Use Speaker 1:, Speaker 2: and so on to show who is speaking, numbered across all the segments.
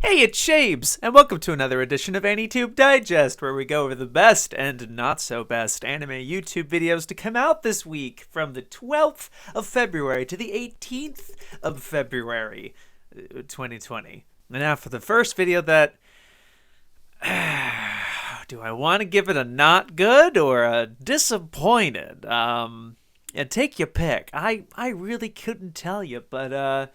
Speaker 1: Hey, it's Shabes, and welcome to another edition of Anitube Digest, where we go over the best and not so best anime YouTube videos to come out this week from the 12th of February to the 18th of February, 2020. And now for the first video that... do I want to give it a not good or a disappointed? And take your pick. I really couldn't tell you, but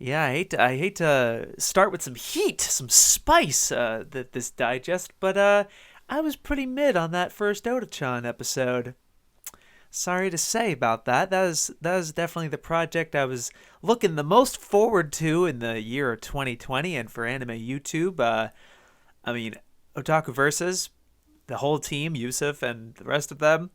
Speaker 1: yeah, I hate to start with some heat, some spice, this digest, but I was pretty mid on that first Otaku-chan episode. Sorry to say about that. That was definitely the project I was looking the most forward to in the year of 2020, and for anime YouTube, I mean, Otaku-VS, the whole team, Yusuf and the rest of them,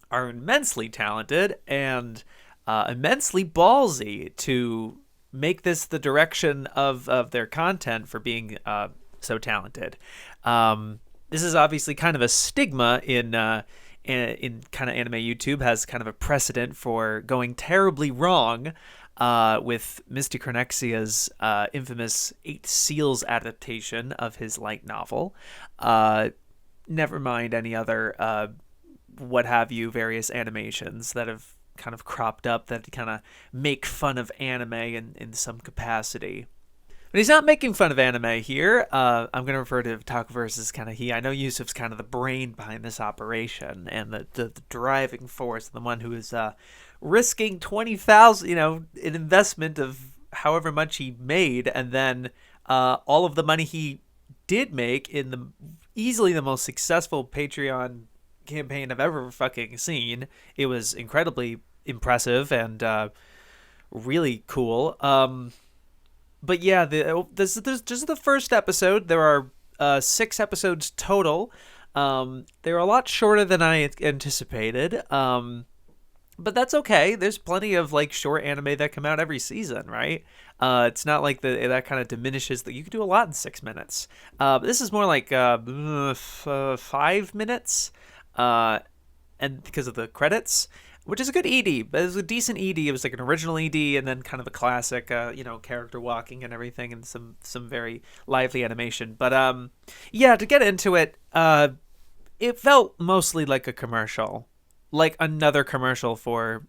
Speaker 1: are immensely talented and immensely ballsy to make this the direction of their content for being so talented. This is obviously kind of a stigma in kind of anime YouTube, has kind of a precedent for going terribly wrong with Mr. Chronexia's infamous Eight Seals adaptation of his light novel. Never mind any other what have you, various animations that have kind of cropped up that kind of make fun of anime in some capacity. But he's not making fun of anime here. I'm going to refer to Otaku-VS as kind of he. I know Yusuf's kind of the brain behind this operation and the driving force, the one who is risking 20,000, an investment of however much he made, and then all of the money he did make in the easily the most successful Patreon campaign I've ever fucking seen. It was incredibly impressive and really cool. But yeah, this is just the first episode. There are 6 episodes total. They're a lot shorter than I anticipated. But that's okay. There's plenty of like short anime that come out every season, right? It's not like that kind of diminishes that you can do a lot in 6 minutes. This is more like 5 minutes. And because of the credits, which is a good ED, but it was a decent ED. It was like an original ED and then kind of a classic, character walking and everything, and some very lively animation. But yeah, to get into it, it felt mostly like a commercial, like another commercial for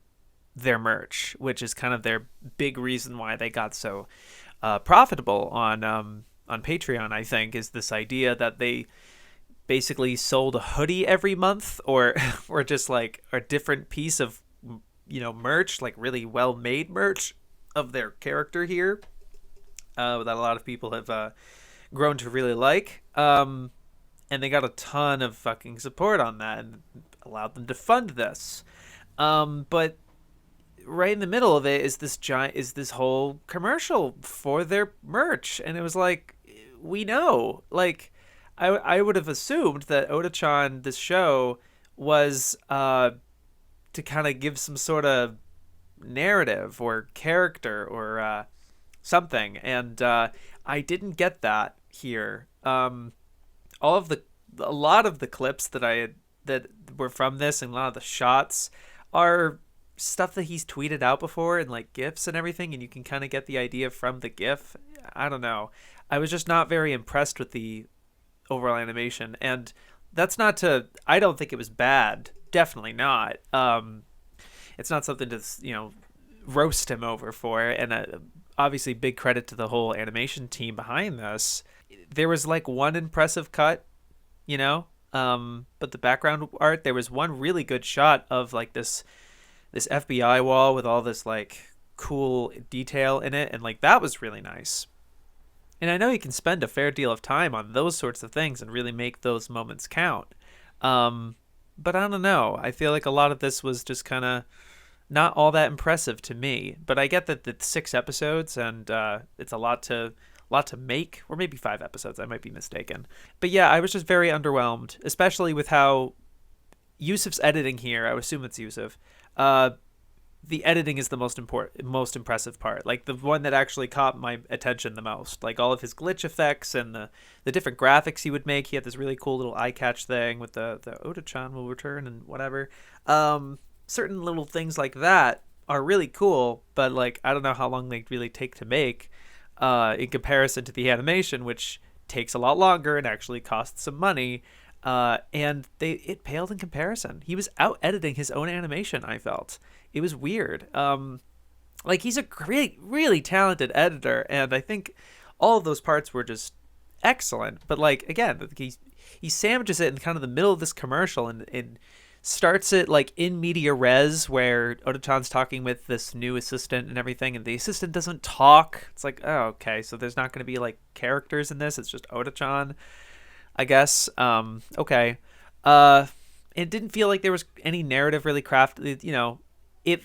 Speaker 1: their merch, which is kind of their big reason why they got so profitable on Patreon. I think is this idea that they basically sold a hoodie every month or just like a different piece of merch, like really well made merch of their character here, that a lot of people have grown to really like, and they got a ton of fucking support on that and allowed them to fund this, but right in the middle of it is this whole commercial for their merch, and it was like, we know, like, I would have assumed that Oda-chan, this show, was to kind of give some sort of narrative or character or something, and I didn't get that here. A lot of the clips that were from this, and a lot of the shots are stuff that he's tweeted out before and like GIFs and everything, and you can kind of get the idea from the GIF. I don't know. I was just not very impressed with the overall animation, and that's not to, I don't think it was bad, definitely not. It's not something to roast him over for, and obviously big credit to the whole animation team behind this. There was like one impressive cut, but the background art, there was one really good shot of like this FBI wall with all this like cool detail in it, and like that was really nice. And I know you can spend a fair deal of time on those sorts of things and really make those moments count. But I don't know. I feel like a lot of this was just kind of not all that impressive to me. But I get that it's 6 episodes and it's a lot to make, or maybe 5 episodes. I might be mistaken. But yeah, I was just very underwhelmed, especially with how Yusuf's editing here. I would assume it's Yusuf. The editing is the most impressive part, like the one that actually caught my attention the most, like all of his glitch effects and the different graphics he would make. He had this really cool little eye catch thing with the Oda-chan will return and whatever. Certain little things like that are really cool, but like I don't know how long they really take to make. in comparison to the animation, which takes a lot longer and actually costs some money. And it paled in comparison. He was out editing his own animation. I felt it was weird. Like, he's a great, really talented editor, and I think all of those parts were just excellent. But like, again, he sandwiches it in kind of the middle of this commercial and starts it like in media res, where Oda-chan's talking with this new assistant and everything, and the assistant doesn't talk. It's like, oh, okay, so there's not going to be like characters in this. It's just Oda-chan, I guess. Okay. It didn't feel like there was any narrative really crafted. It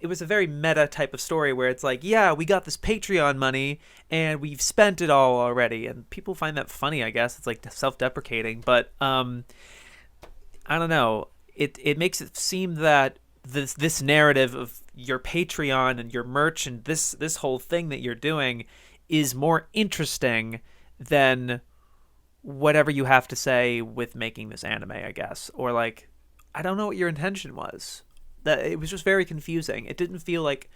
Speaker 1: was a very meta type of story where it's like, yeah, we got this Patreon money and we've spent it all already. And people find that funny, I guess. It's like self-deprecating, but I don't know. It makes it seem that this narrative of your Patreon and your merch and this whole thing that you're doing is more interesting than whatever you have to say with making this anime, I guess. Or like, I don't know what your intention was. That it was just very confusing. It didn't feel like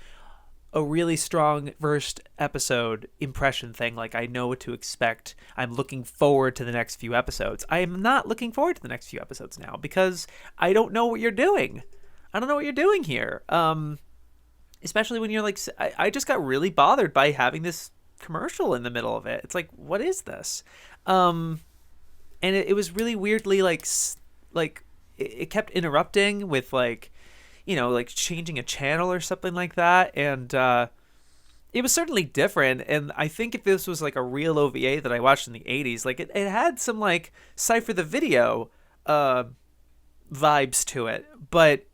Speaker 1: a really strong first episode impression thing. Like, I know what to expect. I'm looking forward to the next few episodes. I am not looking forward to the next few episodes now because I don't know what you're doing. I don't know what you're doing here. Especially when you're like, I just got really bothered by having this commercial in the middle of it. It's like, what is this? And it was really weirdly like it kept interrupting with like, like changing a channel or something like that. And it was certainly different. And I think if this was like a real OVA that I watched in the 80s, like it had some like Cypher the Video vibes to it. But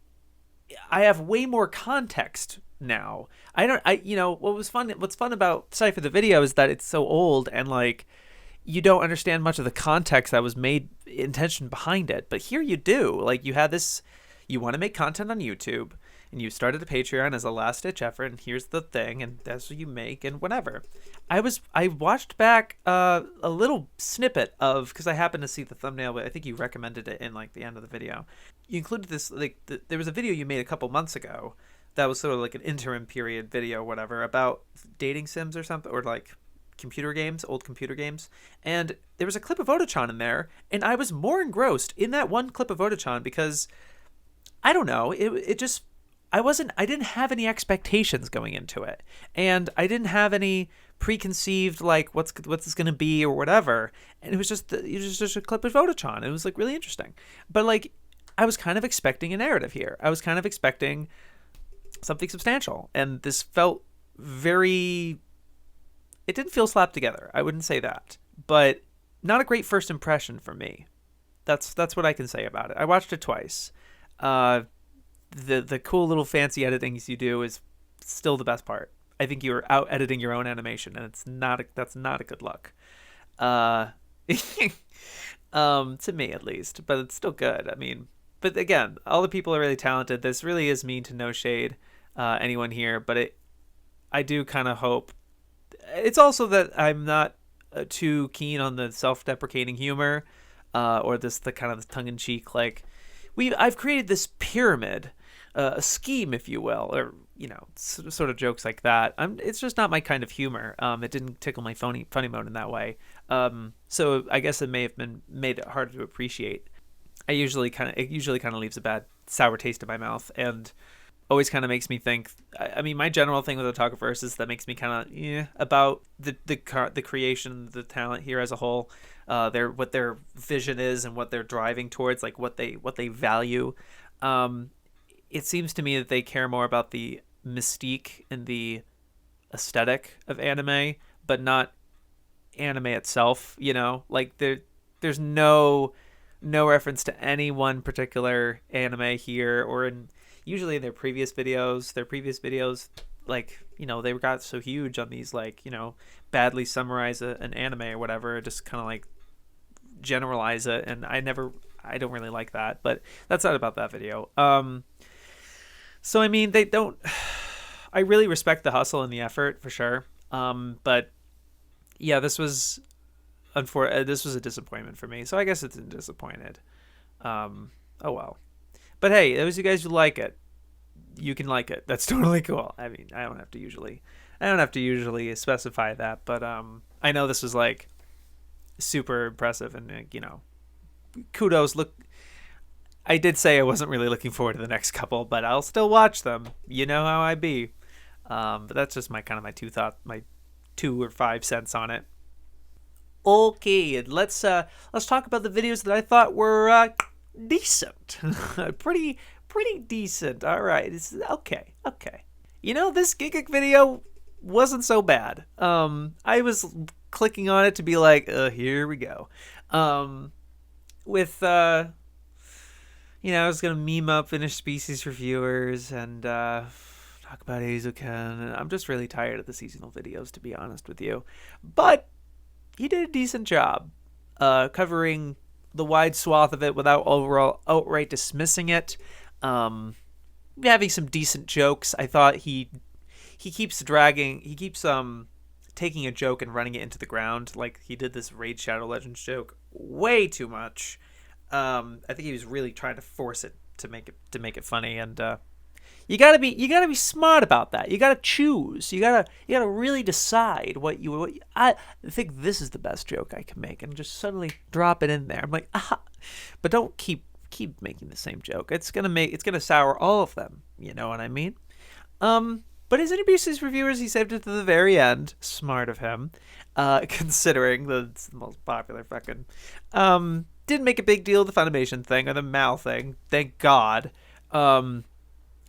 Speaker 1: I have way more context now. What's fun about Cypher the Video is that it's so old and like you don't understand much of the context that was made, intention behind it. But here you do. Like, you had this. You want to make content on YouTube, and you started a Patreon as a last-ditch effort, and here's the thing, and that's what you make, and whatever. I watched back a little snippet of, because I happened to see the thumbnail, but I think you recommended it in like the end of the video. You included this, like, there was a video you made a couple months ago that was sort of like an interim period video, whatever, about dating sims or something, or like old computer games, and there was a clip of Oda-chan in there, and I was more engrossed in that one clip of Oda-chan because I don't know. I didn't have any expectations going into it, and I didn't have any preconceived like what's this going to be or whatever. And it was just a clip of Oda-chan. It was like really interesting, but like I was kind of expecting a narrative here. I was kind of expecting something substantial, and this felt very. It didn't feel slapped together. I wouldn't say that, but not a great first impression for me. That's what I can say about it. I watched it twice. The cool little fancy editings you do is still the best part. I think you're out editing your own animation, and that's not a good look. To me at least, but it's still good. I mean, but again, all the people are really talented. This really is mean to no shade anyone here, but I do kind of hope. It's also that I'm not too keen on the self-deprecating humor or the kind of tongue-in-cheek like. I've created this pyramid, a scheme, if you will, or sort of jokes like that. It's just not my kind of humor. It didn't tickle my funny mode in that way. So I guess it may have been made it harder to appreciate. It usually kind of leaves a bad sour taste in my mouth, and always kind of makes me think. I mean, my general thing with Otaku-VS is that makes me kind of about the creation, the talent here as a whole. What their vision is and what they're driving towards, like what they value. It seems to me that they care more about the mystique and the aesthetic of anime, but not anime itself. Like there's no reference to any one particular anime here, or usually in their previous videos, like, they got so huge on these, like, badly summarize an anime or whatever, just kind of like generalize it, and I don't really like that, but that's not about that video. So I mean, I really respect the hustle and the effort for sure, but yeah, this was a disappointment for me, so I guess it's disappointed. Oh well. But hey, those of you guys who like it, you can like it. That's totally cool. I mean, I don't have to usually I don't have to usually specify that, but I know this was like super impressive, and kudos. Look, I did say I wasn't really looking forward to the next couple, but I'll still watch them. You know how I be. But that's just my kind of my 2 or 5 cents on it. Okay, and let's talk about the videos that I thought were decent, pretty decent. All right, it's okay. This Gigguk video wasn't so bad. I was clicking on it to be like, here we go. With I was gonna meme up finished species reviewers and talk about Azuken. I'm just really tired of the seasonal videos, to be honest with you. But he did a decent job covering the wide swath of it without overall outright dismissing it. Having some decent jokes. I thought he keeps taking a joke and running it into the ground. Like he did this Raid Shadow Legends joke way too much. I think he was really trying to force it to make it funny, and you gotta be smart about that. You gotta choose. You gotta really decide what I think this is the best joke I can make, and just suddenly drop it in there. I'm like, but don't keep making the same joke. It's gonna sour all of them. You know what I mean? But his interviews, reviewers, he saved it to the very end. Smart of him, considering it's the most popular fucking. Didn't make a big deal of the Funimation thing or the Mal thing. Thank God.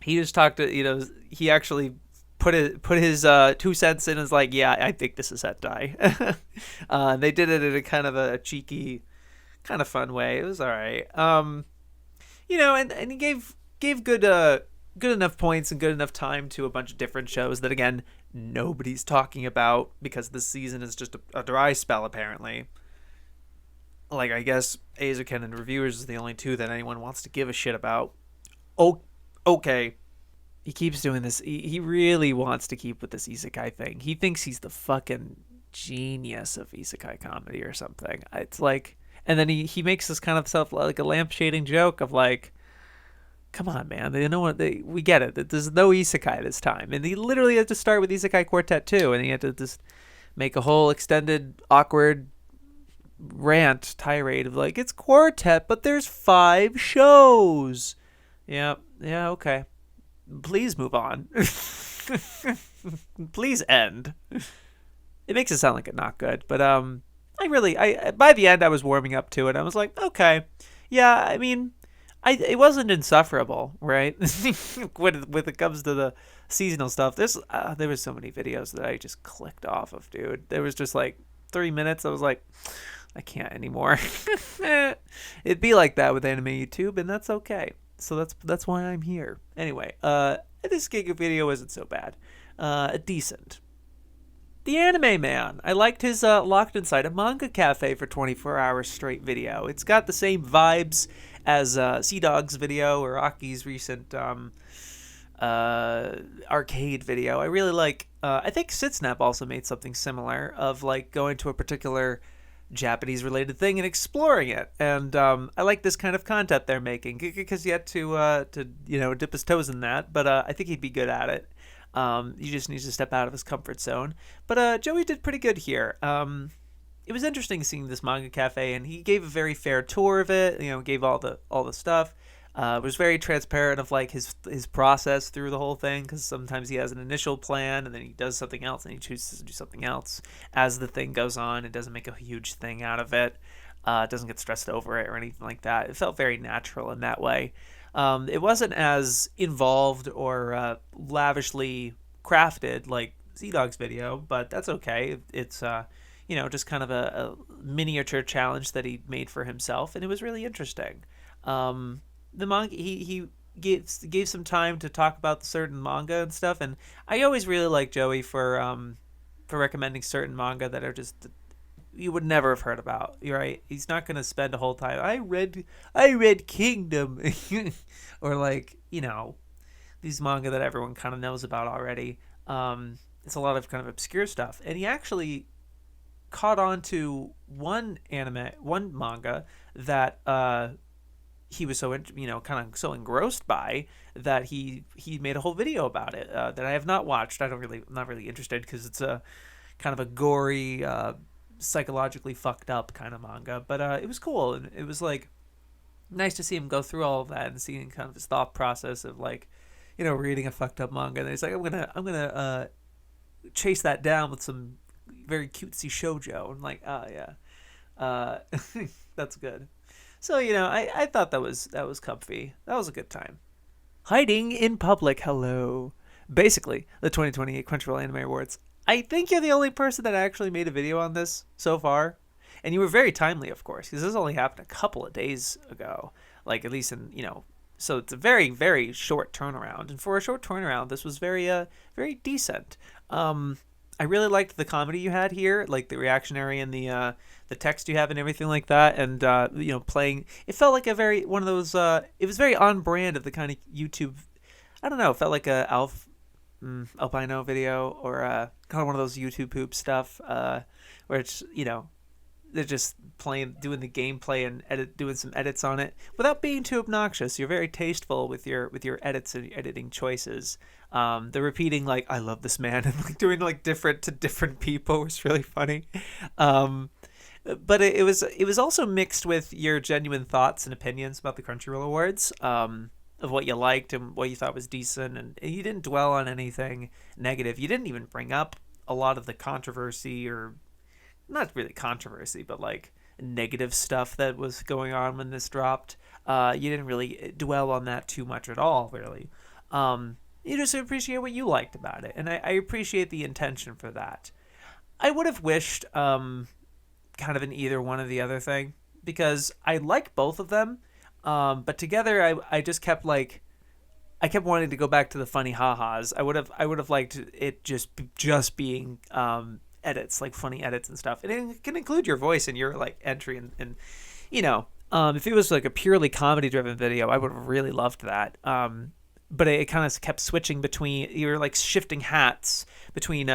Speaker 1: He just talked to, he actually put his 2 cents in and was like, yeah, I think this is hentai. They did it in a kind of a cheeky, kind of fun way. It was all right. And he gave good enough points and good enough time to a bunch of different shows that, again, nobody's talking about because this season is just a dry spell, apparently. Like, I guess Azuken and Reviewers is the only 2 that anyone wants to give a shit about. Oh, okay. He keeps doing this. He really wants to keep with this isekai thing. He thinks he's the fucking genius of isekai comedy or something. It's like, and then he makes this kind of stuff like a lampshading joke of like, come on, man. They know what we get it. There's no isekai this time, and he literally had to start with Isekai Quartet 2, and he had to just make a whole extended awkward rant tirade of like, it's Quartet, but there's 5 shows. Yeah, okay. Please move on. Please end. It makes it sound like it's not good, but I by the end I was warming up to it. I was like, okay, yeah. I mean, it wasn't insufferable, right? when it comes to the seasonal stuff, there was so many videos that I just clicked off of, dude. There was just like 3 minutes. I was like, I can't anymore. It'd be like that with anime YouTube, and that's okay. So that's why I'm here. Anyway, this Gigguk video isn't so bad. Decent. The Anime Man. I liked his Locked Inside a Manga Cafe for 24 hours straight video. It's got the same vibes as Sea Dog's video or Aki's recent arcade video. I really like. I think Sitsnap also made something similar of like going to a particular Japanese related thing and exploring it, and I like this kind of content they're making. Gigguk has yet to dip his toes in that, but I think he'd be good at it. He just needs to step out of his comfort zone. But Joey did pretty good here. It was interesting seeing this manga cafe, and he gave a very fair tour of it. Gave all the stuff. Was very transparent of like his process through the whole thing, because sometimes he has an initial plan and then he does something else and he chooses to do something else as the thing goes on. It doesn't make a huge thing out of it. Doesn't get stressed over it or anything like that. It felt very natural in that way. It wasn't as involved or lavishly crafted like Z-Dog's video, but that's okay. It's just kind of a miniature challenge that he made for himself, and it was really interesting. The manga, he gave some time to talk about the certain manga and stuff, and I always really like Joey for recommending certain manga that are just you would never have heard about. You're right. He's not going to spend a whole time. I read Kingdom, or like these manga that everyone kind of knows about already. It's a lot of kind of obscure stuff, and he actually caught on to one manga that he was so kind of so engrossed by that he made a whole video about it that I have not watched. I'm not really interested because it's a kind of a gory, psychologically fucked up kind of manga. But it was cool, and it was like nice to see him go through all of that and seeing kind of his thought process of like, reading a fucked up manga. And he's like, I'm gonna chase that down with some very cutesy shoujo. And like, oh yeah, that's good. So I thought that was comfy. That was a good time. Hiding in public. Hello. Basically, the 2028 Crunchyroll Anime Awards. I think you're the only person that actually made a video on this so far. And you were very timely, of course, because this only happened a couple of days ago. Like, at least in, so it's a very, very short turnaround. And for a short turnaround, this was very, very decent. I really liked the comedy you had here, like the reactionary and the text you have and everything like that. And, playing, it felt like one of those, it was very on brand of the kind of YouTube, I don't know, it felt like a albino video or kind of one of those YouTube poop stuff where it's, they're just doing the gameplay and doing some edits on it without being too obnoxious. You're very tasteful with your edits and your editing choices. The repeating like "I love this man" and like doing like different to different people was really funny. But it was also mixed with your genuine thoughts and opinions about the Crunchyroll Awards. Of what you liked and what you thought was decent, and you didn't dwell on anything negative. You didn't even bring up a lot of the controversy, or not really controversy, but like negative stuff that was going on when this dropped. You didn't really dwell on that too much at all, really. You just appreciate what you liked about it, and I appreciate the intention for that. I would have wished kind of an either one or the other thing, because I like both of them. But together, I just kept I kept wanting to go back to the funny ha-has. I would have liked it just being edits, like funny edits and stuff. And it can include your voice and your like entry and if it was like a purely comedy driven video, I would have really loved that. But it kind of kept switching between, you're like shifting hats between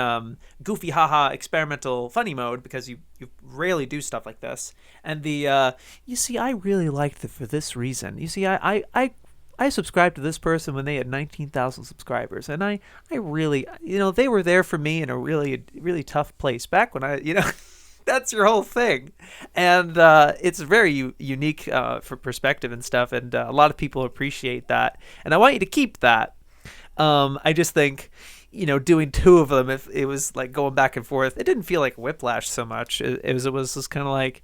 Speaker 1: goofy haha experimental funny mode, because you rarely do stuff like this, and the you see, I really liked it for this reason. You see, I subscribed to this person when they had 19,000 subscribers, and I really, they were there for me in a really, really tough place back when that's your whole thing. And it's very unique for perspective and stuff, and a lot of people appreciate that, and I want you to keep that. I just think, doing two of them, if it was like going back and forth, it didn't feel like whiplash so much. It was just kind of like,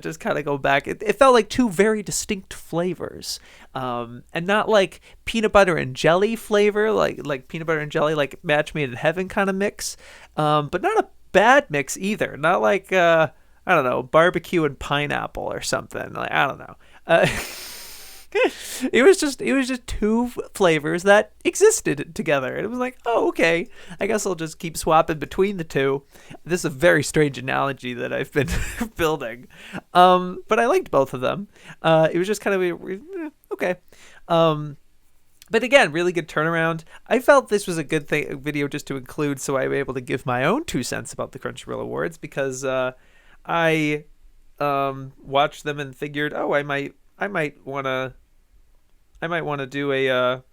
Speaker 1: just kind of go back. It felt like two very distinct flavors, and not like peanut butter and jelly flavor, like peanut butter and jelly, like Match Made in Heaven kind of mix, but not a bad mix either. Not like I don't know, barbecue and pineapple or something. Like, I don't know. It was just two flavors that existed together. And it was like, oh, okay, I guess I'll just keep swapping between the two. This is a very strange analogy that I've been building. But I liked both of them. It was just kind of okay. But again, really good turnaround. I felt this was a good video just to include, so I was able to give my own 2 cents about the Crunchyroll Awards, because I watched them and figured, oh, I might want to do a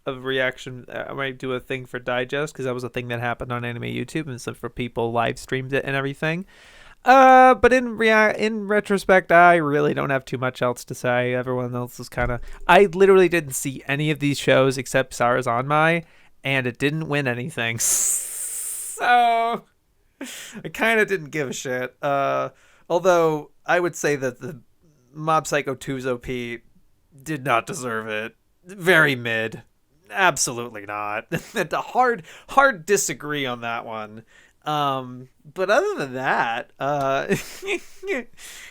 Speaker 1: reaction. I might do a thing for Digest, because that was a thing that happened on Anime YouTube, and so for people live streamed it and everything. But in retrospect, I really don't have too much else to say. Everyone else is kind of... I literally didn't see any of these shows except Sarazanmai, and it didn't win anything. So I kind of didn't give a shit. Although I would say that the Mob Psycho 2's OP did not deserve it. Very mid. Absolutely not. A hard disagree on that one. But other than that, I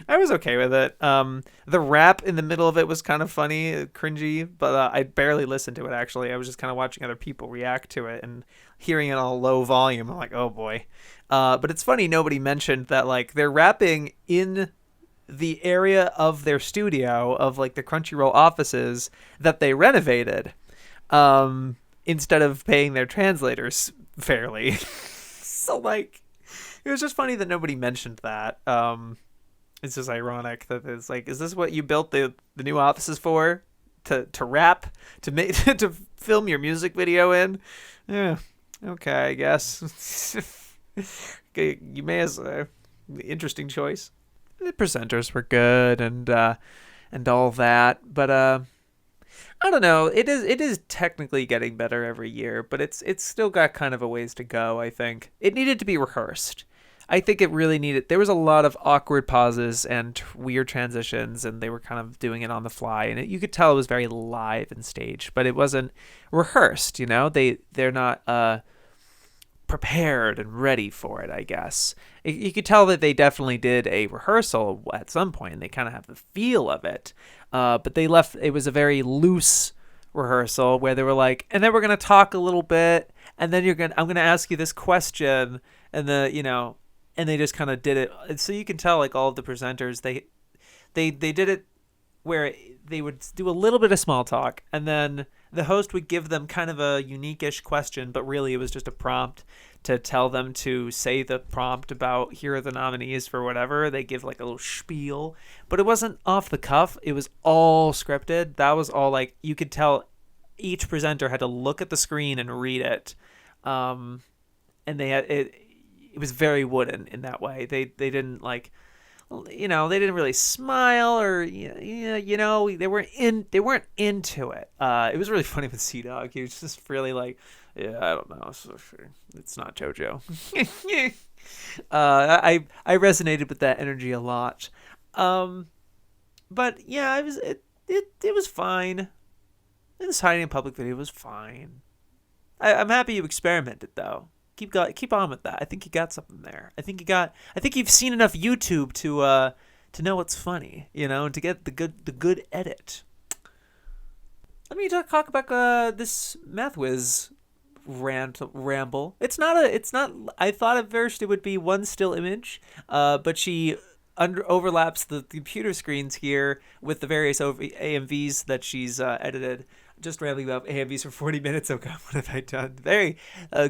Speaker 1: was okay with it. The rap in the middle of it was kind of funny, cringy, but I barely listened to it, actually. I was just kind of watching other people react to it and hearing it on low volume. I'm like, oh boy. But it's funny, nobody mentioned that, like, they're rapping in the area of their studio, of like the Crunchyroll offices that they renovated, instead of paying their translators fairly. So, like, it was just funny that nobody mentioned that. It's just ironic that it's like, is this what you built the new offices for? To rap, to make to film your music video in? Yeah, okay, I guess. Okay, you may as interesting choice. The presenters were good and all that, but I don't know. It is technically getting better every year, but it's still got kind of a ways to go. I think it needed to be rehearsed. I think it really needed. There was a lot of awkward pauses and weird transitions, and they were kind of doing it on the fly, and you could tell it was very live and staged, but it wasn't rehearsed. They're not prepared and ready for it. I guess you could tell that they definitely did a rehearsal at some point, and they kind of have the feel of it. But they left. It was a very loose rehearsal where they were like, and then we're gonna talk a little bit, and then I'm gonna ask you this question, and and they just kind of did it. And so you can tell, like, all of the presenters, they did it where they would do a little bit of small talk, and then the host would give them kind of a unique-ish question, but really it was just a prompt to tell them to say the prompt about, here are the nominees for whatever. They give like a little spiel, but it wasn't off the cuff. It was all scripted. That was all, like, you could tell each presenter had to look at the screen and read it. And they had it was very wooden in that way. They didn't, like, they didn't really smile, or they weren't into it. It was really funny with Sea Dog. He was just really like, yeah, I don't know, so it's not JoJo. I resonated with that energy a lot. But yeah, it was fine. And this hiding in public video was fine. I'm happy you experimented though. Keep on with that. I think you got something there. I think you've seen enough YouTube to know what's funny, and to get the good edit. Let me talk about this Math Whiz ramble. It's not. I thought at first it would be one still image, but she overlaps the computer screens here with the various AMVs that she's edited. Just rambling about AMVs for 40 minutes. Oh God, what have I done? Very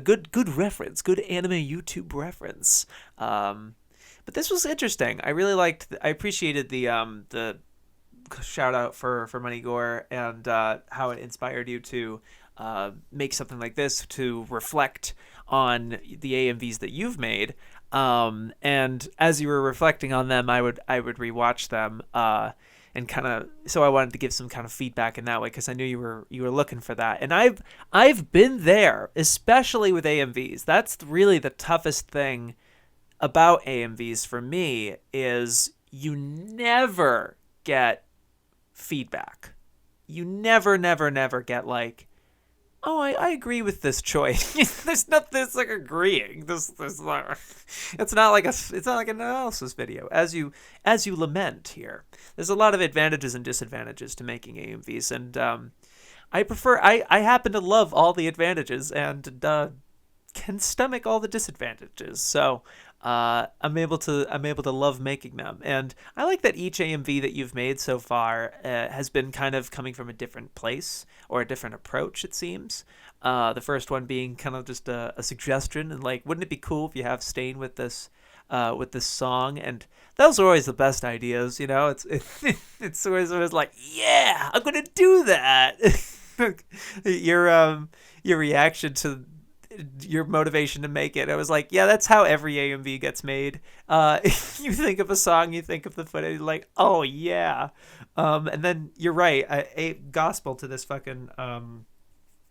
Speaker 1: good reference, good anime YouTube reference. But this was interesting. I really I appreciated the shout out for Money Gore, and how it inspired you to make something like this to reflect on the AMVs that you've made. And as you were reflecting on them, I would rewatch them. And kind of, so I wanted to give some kind of feedback in that way, because I knew you were looking for that. And I've been there, especially with AMVs. That's really the toughest thing about AMVs for me, is you never get feedback. You never get like, oh, I agree with this choice. There's nothing. It's like agreeing. There's not. It's not like an analysis video. As you lament here, there's a lot of advantages and disadvantages to making AMVs, and I happen to love all the advantages and can stomach all the disadvantages. So I'm able to love making them, and I like that each AMV that you've made so far has been kind of coming from a different place or a different approach. It seems the first one being kind of just a suggestion, and like, wouldn't it be cool if you have Stain with this song? And those are always the best ideas, it's always like, yeah, I'm gonna do that. Your reaction to your motivation to make it, I was like, yeah, that's how every AMV gets made. You think of a song, you think of the footage, like, oh yeah. And then you're right, a gospel to this fucking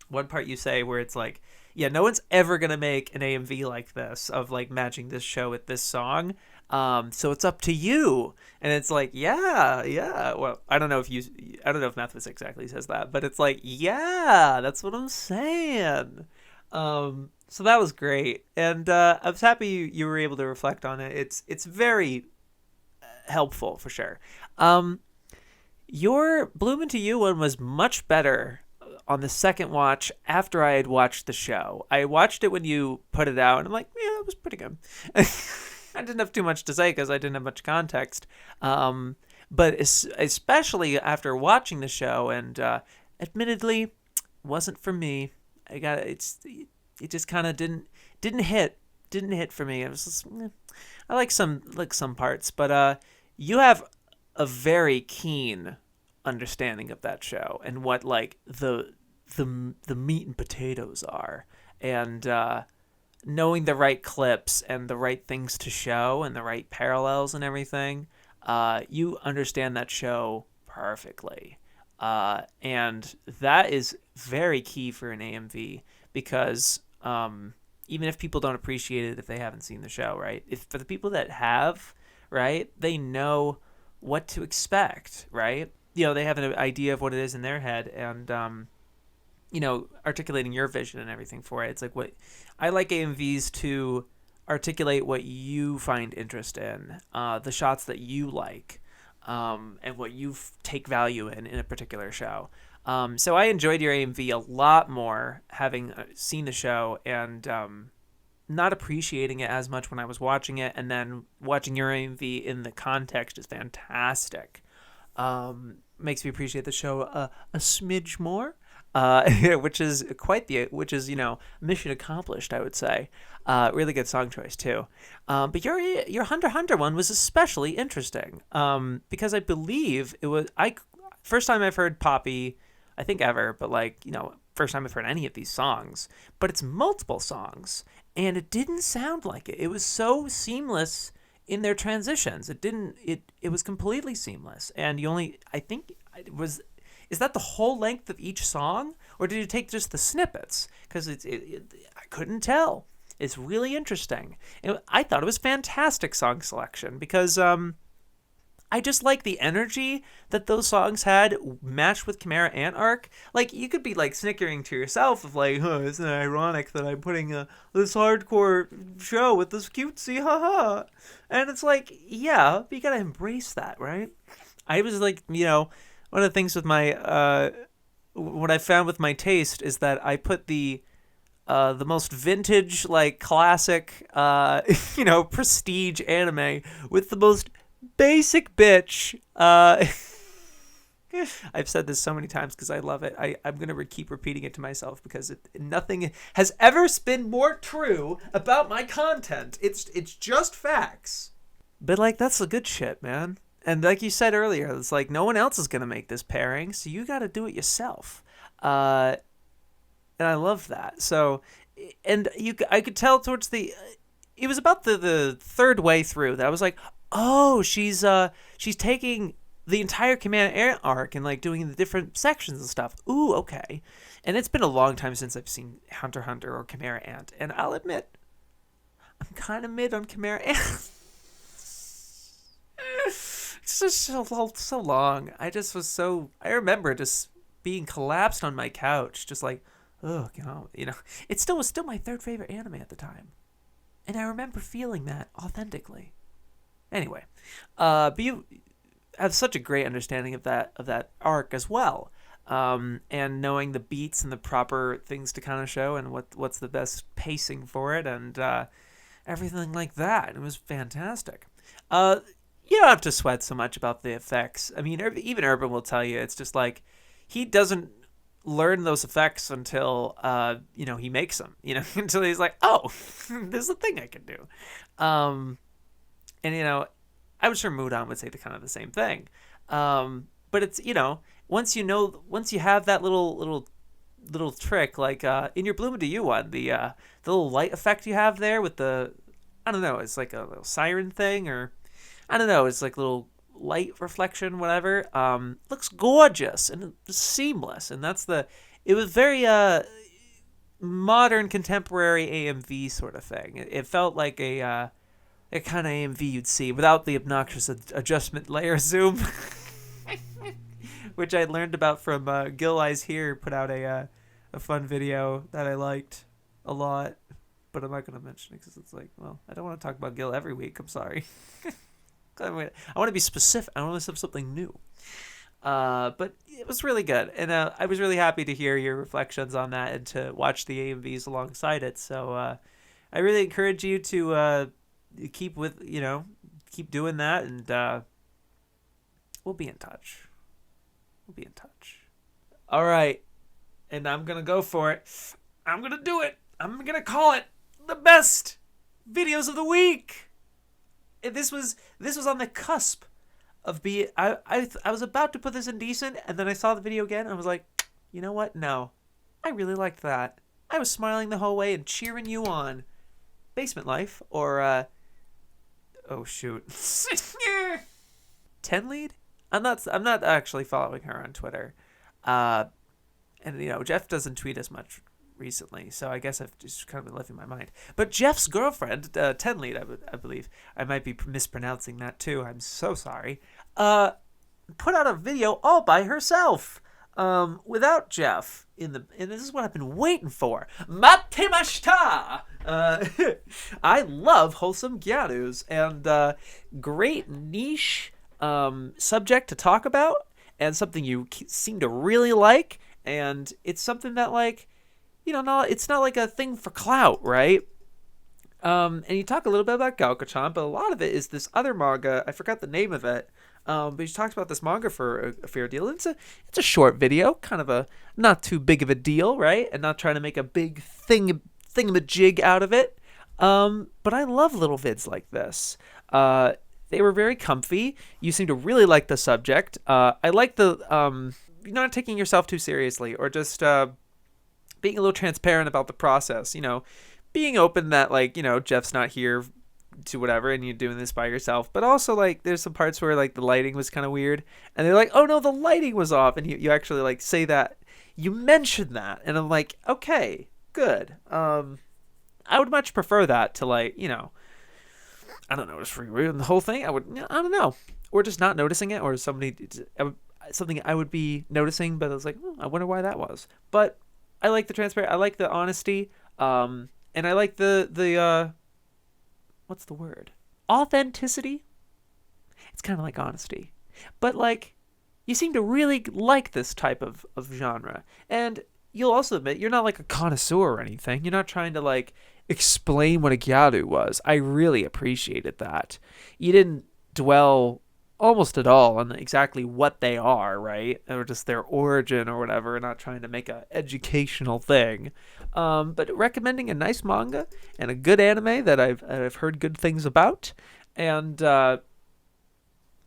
Speaker 1: one part you say where it's like, yeah, no one's ever gonna make an AMV like this, of like matching this show with this song. So it's up to you. And it's like, yeah. Well, I don't know if Mathis exactly says that, but it's like, yeah, that's what I'm saying. So that was great, and I was happy you were able to reflect on it. It's very helpful for sure. Your Bloom Into You one was much better on the second watch after I had watched the show. I watched it when you put it out, and I'm like, yeah, it was pretty good. I didn't have too much to say because I didn't have much context. But especially after watching the show, and admittedly, wasn't for me. It just kind of didn't hit for me. It was just, I like some parts, but you have a very keen understanding of that show and what like the meat and potatoes are, and knowing the right clips and the right things to show and the right parallels and everything. You understand that show perfectly, and that is very key for an AMV because even if people don't appreciate it if they haven't seen the show, right? If for the people that have, right, they know what to expect, right? They have an idea of what it is in their head, and articulating your vision and everything for it. It's like what I like AMVs to articulate what you find interest in, the shots that you like, and what you take value in a particular show. So I enjoyed your AMV a lot more having seen the show and not appreciating it as much when I was watching it, and then watching your AMV in the context is fantastic. Makes me appreciate the show a smidge more, which is mission accomplished, I would say. Really good song choice too. But your Hunter x Hunter one was especially interesting because I believe it was first time I've heard Poppy, I think ever, but first time I've heard any of these songs. But it's multiple songs, and it didn't sound like it. It was so seamless in their transitions. It was completely seamless, and I think it was. Is that the whole length of each song, or did you take just the snippets? Because I couldn't tell. It's really interesting. I thought it was fantastic song selection because I just like the energy that those songs had matched with Chimera Ant arc. Like, you could be like snickering to yourself of like, isn't it ironic that I'm putting this hardcore show with this cutesy haha? And it's like, yeah, but you gotta embrace that, right? I was like, one of the things with my what I found with my taste is that I put the most vintage, like classic, prestige anime with the most basic bitch. I've said this so many times because I love it. I'm gonna keep repeating it to myself because nothing has ever been more true about my content. It's just facts. But that's the good shit, man. And like you said earlier, it's like no one else is gonna make this pairing, so you got to do it yourself. And I love that. So, and I could tell towards it was about the third way through that I was like, oh, she's taking the entire Command Ant arc and doing the different sections and stuff. Ooh, okay. And it's been a long time since I've seen Hunter x Hunter or Chimera Ant, and I'll admit, I'm kind of mid on Chimera Ant. It's just so long. I remember just being collapsed on my couch, just like, oh, it still was my third favorite anime at the time, and I remember feeling that authentically. Anyway, but you have such a great understanding of that arc as well, and knowing the beats and the proper things to kind of show, and what's the best pacing for it, and everything like that. It was fantastic. You don't have to sweat so much about the effects. I mean, even Urban will tell you it's just like he doesn't learn those effects until he makes them. Until he's like, oh, there's a thing I can do. And I'm sure Mudon would say the same thing. But it's once you have that little trick, like in your Bloom to You one, the little light effect you have there with I don't know, it's like a little siren thing, or I don't know, it's like little light reflection, whatever. Looks gorgeous and seamless, and it was very modern contemporary AMV sort of thing. It felt like a kind of AMV you'd see without the obnoxious adjustment layer zoom, which I learned about from Gil Eyes Here. Put out a fun video that I liked a lot, but I'm not going to mention it because it's like, well, I don't want to talk about Gil every week. I'm sorry. I want to be specific. I want to have something new. But it was really good, and I was really happy to hear your reflections on that and to watch the AMVs alongside it. So I really encourage you to keep doing that, and we'll be in touch. All right, and I'm gonna go for it. I'm gonna do it. I'm gonna call it the best videos of the week. This was on the cusp I was about to put this in decent, and then I saw the video again, and I was like, you know what? No, I really liked that. I was smiling the whole way and cheering you on. Basement Life, or oh shoot, 10 lead. I'm not actually following her on Twitter, and Jeff doesn't tweet as much recently, so I guess I've just kind of been living my mind. But Jeff's girlfriend, 10 lead, I believe, I might be mispronouncing that too. I'm so sorry. Put out a video all by herself, without Jeff and this is what I've been waiting for. Matemashita! I love wholesome gyarus, and great niche subject to talk about, and something you seem to really like, and it's something that, like, it's not like a thing for clout, right? And you talk a little bit about Gaoka-chan, but a lot of it is this other manga. I forgot the name of it. But he talks about this manga for a fair deal. It's a short video, kind of a not too big of a deal, right? And not trying to make a big thingamajig out of it. But I love little vids like this. They were very comfy. You seem to really like the subject. I like the you're not taking yourself too seriously, or just being a little transparent about the process. Being open that, like, Jeff's not here to whatever, and you're doing this by yourself, but also, like, there's some parts where, like, the lighting was kind of weird, and they're like, oh no, the lighting was off, and you actually, like, say that, you mention that, and I'm like, okay, good. I would much prefer that to, like, I don't know, just ruin the whole thing. I don't know, or just not noticing it, or something I would be noticing, but I was like, I wonder why that was. But I like the transparent, I like the honesty, and I like the what's the word? Authenticity? It's kind of like honesty. But, like, you seem to really like this type of genre. And you'll also admit, you're not like a connoisseur or anything. You're not trying to, like, explain what a gyaru was. I really appreciated that. You didn't dwell almost at all on exactly what they are, right? Or just their origin or whatever, not trying to make a educational thing. But recommending a nice manga and a good anime that I've heard good things about, and I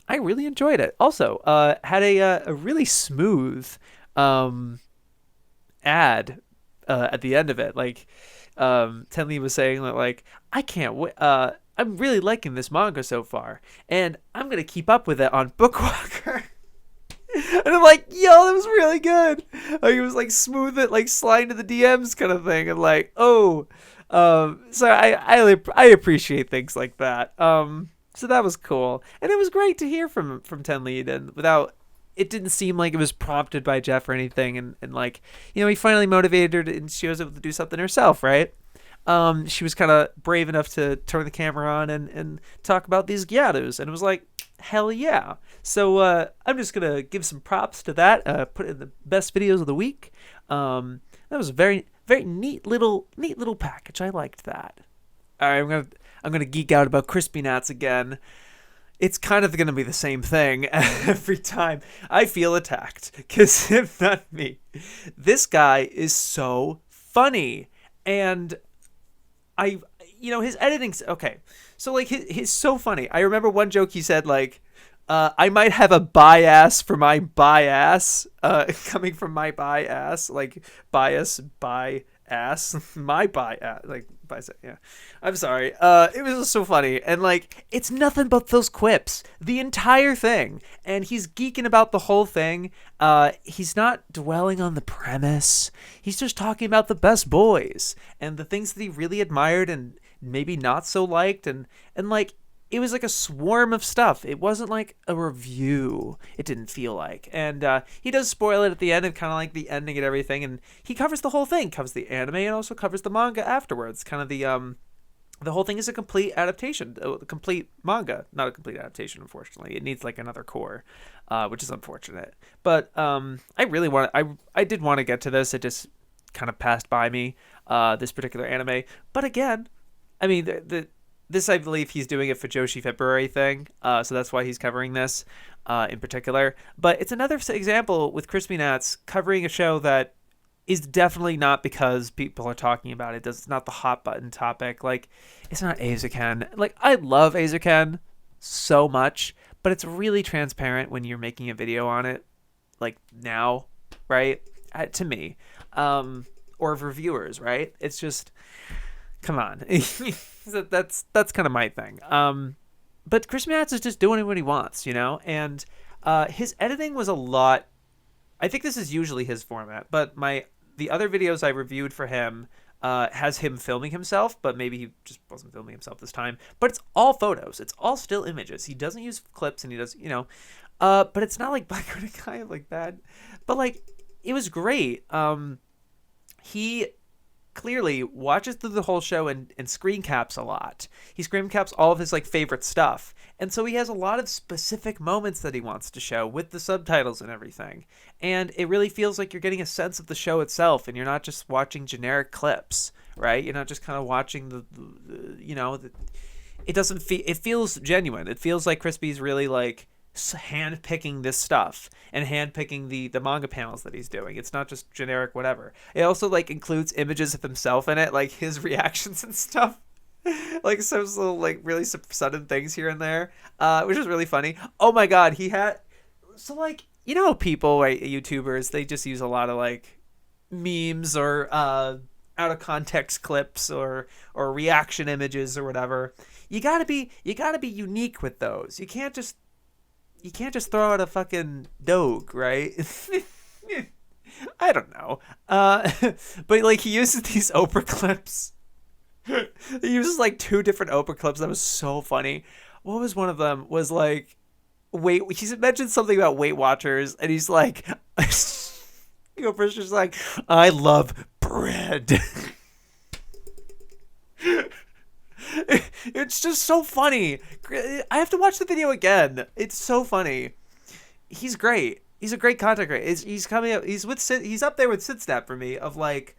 Speaker 1: really enjoyed it. Also, had a really smooth ad at the end of it. Like, Tenli was saying that, like, I can't wait. I'm really liking this manga so far, and I'm gonna keep up with it on Bookwalker. And I'm like, yo, that was really good. Like, it was like smooth it, like slide into the DMs kind of thing, and like, so I appreciate things like that. So that was cool, and it was great to hear from Tenlead, and it didn't seem like it was prompted by Jeff or anything, and like, he finally motivated her and she was able to do something herself, right? She was kind of brave enough to turn the camera on and talk about these gyarus, and it was like, hell yeah. So I'm just gonna give some props to that. Put it in the best videos of the week. That was a very, very neat little package. I liked that. All right, I'm gonna geek out about KrisPNatz again. It's kind of gonna be the same thing every time I feel attacked, because if not me, this guy is so funny, and his editing's okay. So, like, he's so funny. I remember one joke he said, like, I might have a bias for my bias, coming from my bias, like, bias, by ass, my bias, like, bias, yeah. I'm sorry. It was just so funny. And, like, it's nothing but those quips, the entire thing. And he's geeking about the whole thing. He's not dwelling on the premise. He's just talking about the best boys and the things that he really admired and maybe not so liked, and like, it was like a swarm of stuff. It wasn't like a review, it didn't feel like. And he does spoil it at the end, and kind of like the ending and everything, and he covers the whole thing, covers the anime and also covers the manga afterwards. Kind of the whole thing is a complete adaptation, a complete manga, not a complete adaptation, unfortunately. It needs like another core, which is unfortunate. But I did want to get to this. It just kind of passed by me, this particular anime. But again, I mean, this, I believe he's doing it for Joshi February thing, so that's why he's covering this in particular. But it's another example with KrisPNatz covering a show that is definitely not because people are talking about it. It's not the hot button topic. Like, it's not Eizouken. Like, I love Eizouken so much, but it's really transparent when you're making a video on it, like now, right? To me, or reviewers, right? It's just, come on. That's kind of my thing. But KrisPNatz is just doing what he wants, you know? And his editing was a lot. I think this is usually his format, but the other videos I reviewed for him has him filming himself, but maybe he just wasn't filming himself this time. But it's all photos. It's all still images. He doesn't use clips, and he does, you know. But it's not like background guy like that. But like, it was great. He clearly watches through the whole show and screen caps a lot. He screen caps all of his like favorite stuff. And so he has a lot of specific moments that he wants to show with the subtitles and everything. And it really feels like you're getting a sense of the show itself, and you're not just watching generic clips, right? You're not just kind of watching it doesn't feel, it feels genuine. It feels like Crispy's really like hand-picking this stuff and hand-picking the manga panels that he's doing. It's not just generic whatever. It also like includes images of himself in it, like his reactions and stuff. Like some little like really sudden things here and there, which is really funny. Oh my god, he had like, you know, people, right, YouTubers, they just use a lot of like memes or out of context clips or reaction images or whatever. You gotta be unique with those. You can't just throw out a fucking dog, right? I don't know. But like, he uses these Oprah clips. He uses like 2 different Oprah clips. That was so funny. What was one of them? Was like, he mentioned something about Weight Watchers, and he's like, Oprah's just like, I love bread. It's just so funny. I have to watch the video again. It's so funny. He's great. He's a great content creator. He's coming up. He's up there with SidSnap for me, of like,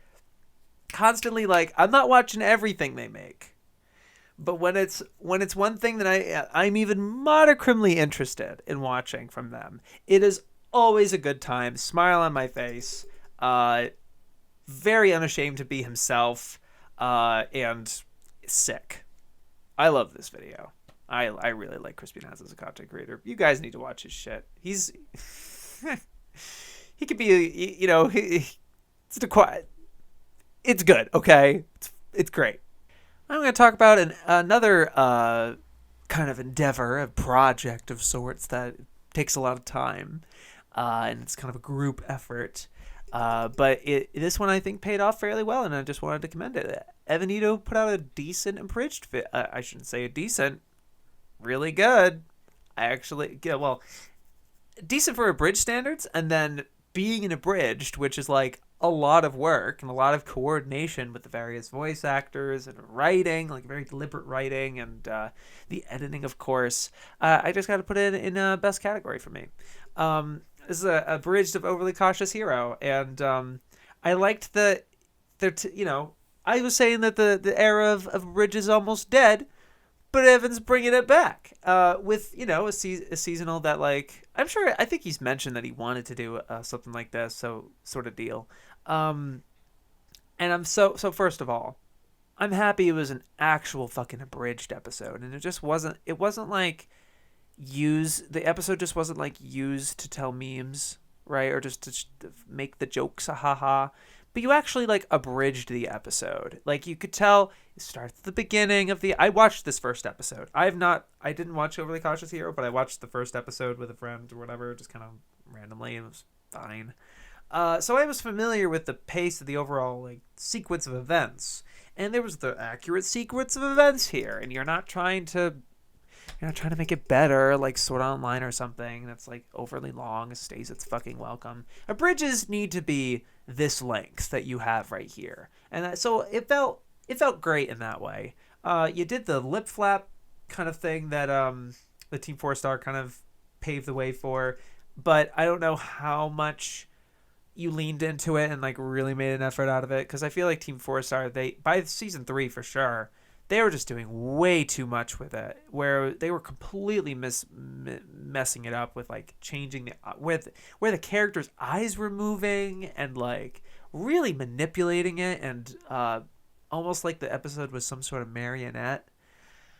Speaker 1: constantly like, I'm not watching everything they make, but when it's one thing that I'm even modicumly interested in watching from them, it is always a good time. Smile on my face. Very unashamed to be himself, and sick. I love this video. I really like KrisPNatz as a content creator. You guys need to watch his shit. He could be, you know, it's good, okay? It's great. I'm going to talk about another kind of endeavor, a project of sorts that takes a lot of time, and it's kind of a group effort. But this one I think paid off fairly well, and I just wanted to commend it. Evanito put out a decent abridged I shouldn't say a decent, really good. Decent for abridged standards, and then being an abridged, which is like a lot of work and a lot of coordination with the various voice actors and writing, like very deliberate writing, and the editing, of course. I just got to put it in best category for me. This is a abridged of Overly Cautious Hero, and I liked I was saying that the era of abridged is almost dead, but Evan's bringing it back with, you know, a seasonal that, like, I think he's mentioned that he wanted to do something like this, so sort of deal. And I'm so first of all, I'm happy it was an actual fucking abridged episode, and it wasn't like the episode just wasn't like used to tell memes, right, or just to make the jokes, haha. But you actually like abridged the episode. Like, you could tell it starts at the beginning of I watched this first episode. I didn't watch Overly Cautious Hero, but I watched the first episode with a friend or whatever, just kind of randomly, and it was fine. So I was familiar with the pace of the overall like sequence of events, and there was the accurate sequence of events here, and you're not trying to make it better, like Sword Art Online or something that's like overly long. It stays its fucking welcome. Abridges need to be this length that you have right here, and so it felt great in that way. You did the lip flap kind of thing that the Team 4-Star kind of paved the way for, but I don't know how much you leaned into it and like really made an effort out of it, because I feel like Team 4-Star, by season 3 for sure, they were just doing way too much with it, where they were completely messing it up with like changing where the characters' eyes were moving, and like really manipulating it, and almost like the episode was some sort of marionette,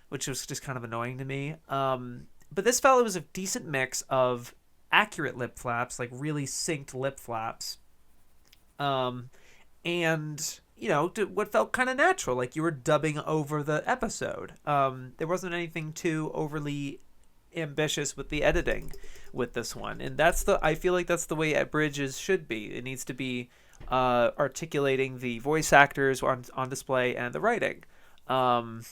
Speaker 1: which was just kind of annoying to me. But but this felt it was a decent mix of accurate lip flaps, like really synced lip flaps, and what felt kind of natural, like you were dubbing over the episode. There wasn't anything too overly ambitious with the editing with this one, and I feel like that's the way Bridges should be. It needs to be articulating the voice actors on display and the writing, and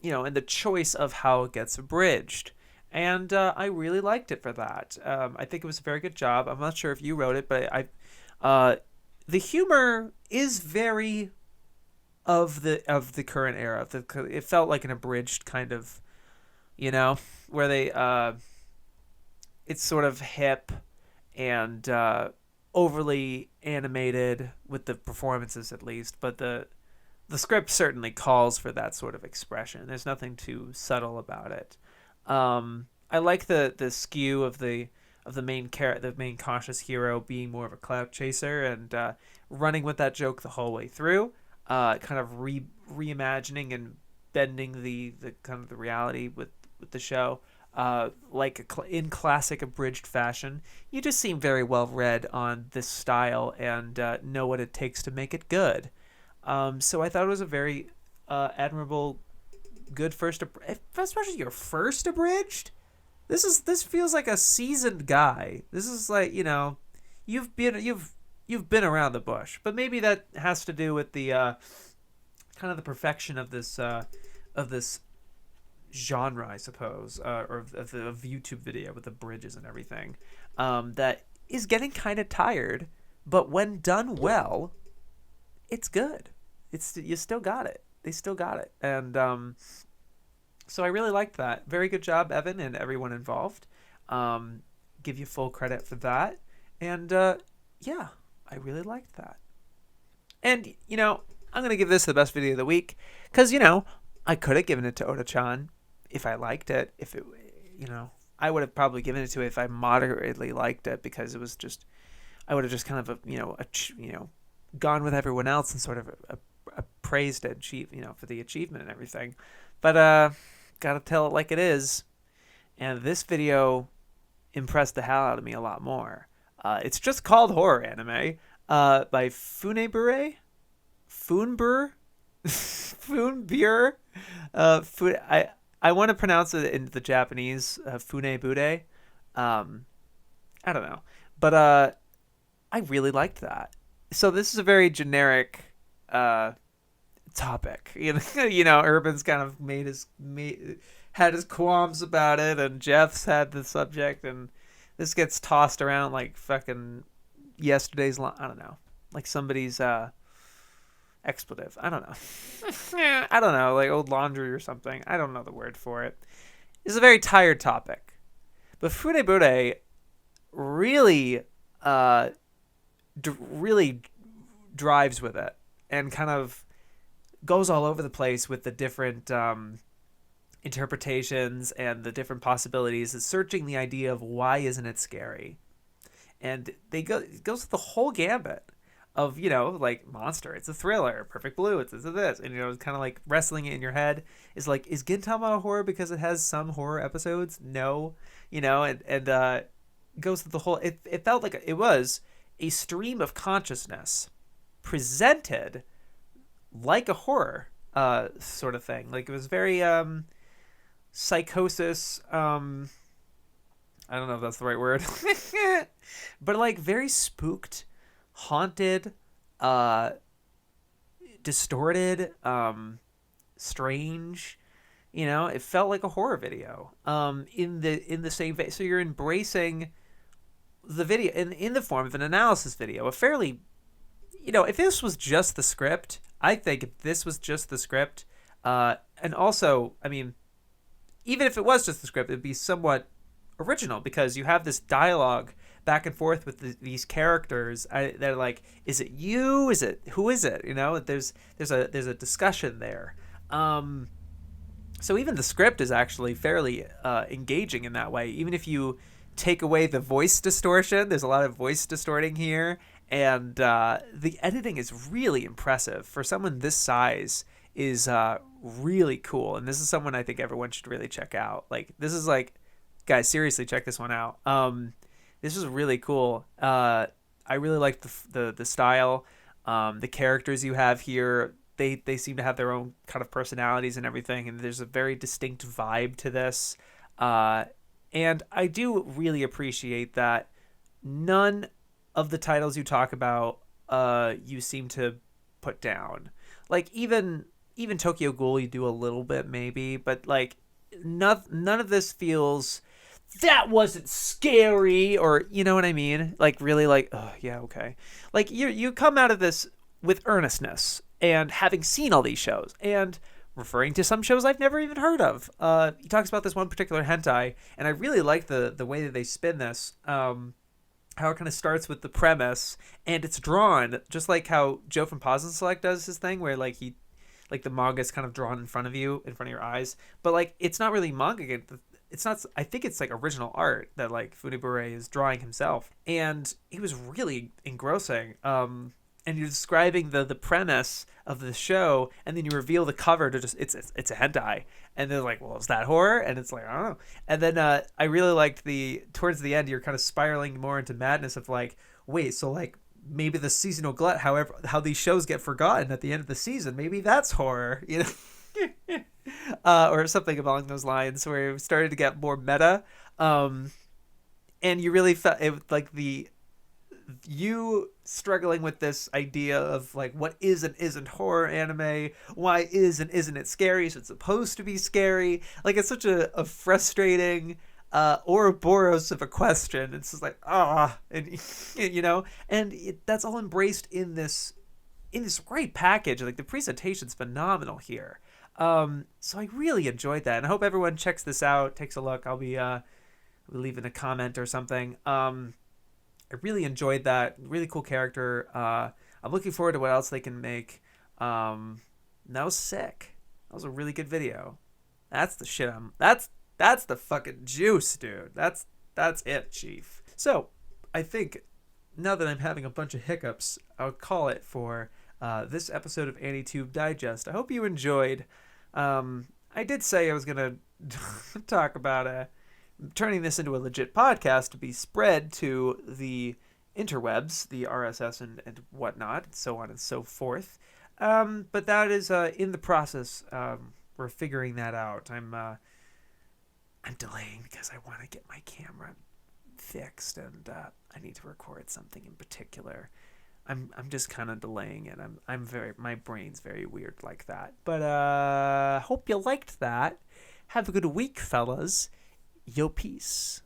Speaker 1: the choice of how it gets abridged. And I really liked it for that. I think it was a very good job. I'm not sure if you wrote it, but the humor is very of the current era. It felt like an abridged kind of, where they it's sort of hip and overly animated with the performances, at least, but the script certainly calls for that sort of expression. There's nothing too subtle about it. I like the skew of the main conscious hero being more of a clout chaser and running with that joke the whole way through, kind of reimagining and bending the kind of the reality with the show, in classic abridged fashion. You just seem very well read on this style and know what it takes to make it good. So I thought it was a very admirable, good first, especially your first abridged. This feels like a seasoned guy. This is like, you've been around the bush, but maybe that has to do with the kind of the perfection of this genre, I suppose, or of YouTube video with the bridges and everything, that is getting kind of tired, but when done well, it's good. You still got it. They still got it, and so I really liked that. Very good job, Evan, and everyone involved. Give you full credit for that, and yeah, I really liked that. And I'm gonna give this the best video of the week because I could have given it to Oda-chan if I liked it. If it, I would have probably given it to it if I moderately liked it, because it was just, I would have just kind of gone with everyone else and sort of praised it, for the achievement and everything. But gotta tell it like it is, and this video impressed the hell out of me a lot more. It's just called Horror Anime, by Funebure. I want to pronounce it in the Japanese, Funebure. I don't know, but I really liked that. So this is a very generic topic. Urban's kind of had his qualms about it, and Jeff's had the subject, and this gets tossed around like fucking yesterday's I don't know, like somebody's expletive. I don't know. I don't know, like old laundry or something. I don't know the word for it. It's a very tired topic, but Funebure really really drives with it and kind of goes all over the place with the different interpretations and the different possibilities, is searching the idea of why isn't it scary. And it goes through the whole gambit of, like Monster, it's a thriller, Perfect Blue, it's this, and it's kind of like wrestling it in your head. Is like, is Gintama a horror because it has some horror episodes? No, and goes through the whole. It felt like it was a stream of consciousness presented like a horror sort of thing. Like it was very psychosis. I don't know if that's the right word, but like very spooked, haunted, distorted, strange. It felt like a horror video. In the same vein. So you're embracing the video in the form of an analysis video. A fairly, if this was just the script, I think if this was just the script, and also, I mean, even if it was just the script, it'd be somewhat original, because you have this dialogue back and forth with these characters. They're like, is it you? Who is it? There's a discussion there. So even the script is actually fairly engaging in that way. Even if you take away the voice distortion, there's a lot of voice distorting here, and the editing is really impressive for someone this size. Is really cool, and this is someone I think everyone should really check out. Like, this is like Guys, seriously, check this one out. This is really cool. I really like the style, the characters you have here. They seem to have their own kind of personalities and everything, and there's a very distinct vibe to this. Uh, and I do really appreciate that none of the titles you talk about, you seem to put down. Like even Tokyo Ghoul, you do a little bit maybe, but like none of this feels that wasn't scary, or you know what I mean, like really like, oh yeah, okay, like you come out of this with earnestness and having seen all these shows and referring to some shows I've never even heard of. He talks about this one particular hentai, and I really like the way that they spin this. How it kind of starts with the premise, and it's drawn just like how Joe from Pause and Select does his thing, where like the manga is kind of drawn in front of you, in front of your eyes, but like it's not really manga. It's not. I think it's like original art that like Funebure is drawing himself, and it was really engrossing. And you're describing the premise of the show, and then you reveal the cover to just it's a hentai, and they're like, well, is that horror? And it's like, I don't know. And then I really liked towards the end, you're kind of spiraling more into madness of like, wait, so like maybe the seasonal glut, however, how these shows get forgotten at the end of the season, maybe that's horror, you know, or something along those lines, where it started to get more meta, and you really felt it like you struggling with this idea of like what is and isn't horror anime, why is and isn't it scary, so it's supposed to be scary, like it's such a frustrating Ouroboros of a question. It's just like and you know, and that's all embraced in this great package. Like the presentation's phenomenal here. So I really enjoyed that, and I hope everyone checks this out, takes a look. I'll be leaving a comment or something. I really enjoyed that. Really cool character. I'm looking forward to what else they can make. That was sick. That was a really good video. That's the shit. That's the fucking juice, dude. That's it, chief. So I think now that I'm having a bunch of hiccups, I'll call it for this episode of Anitube Digest. I hope you enjoyed. I did say I was gonna talk about turning this into a legit podcast to be spread to the interwebs, the RSS and whatnot, so on and so forth. But that is in the process. We're figuring that out. I'm delaying because I want to get my camera fixed, and I need to record something in particular. I'm just kind of delaying it. My brain's very weird like that. But hope you liked that. Have a good week, fellas. Yo, peace.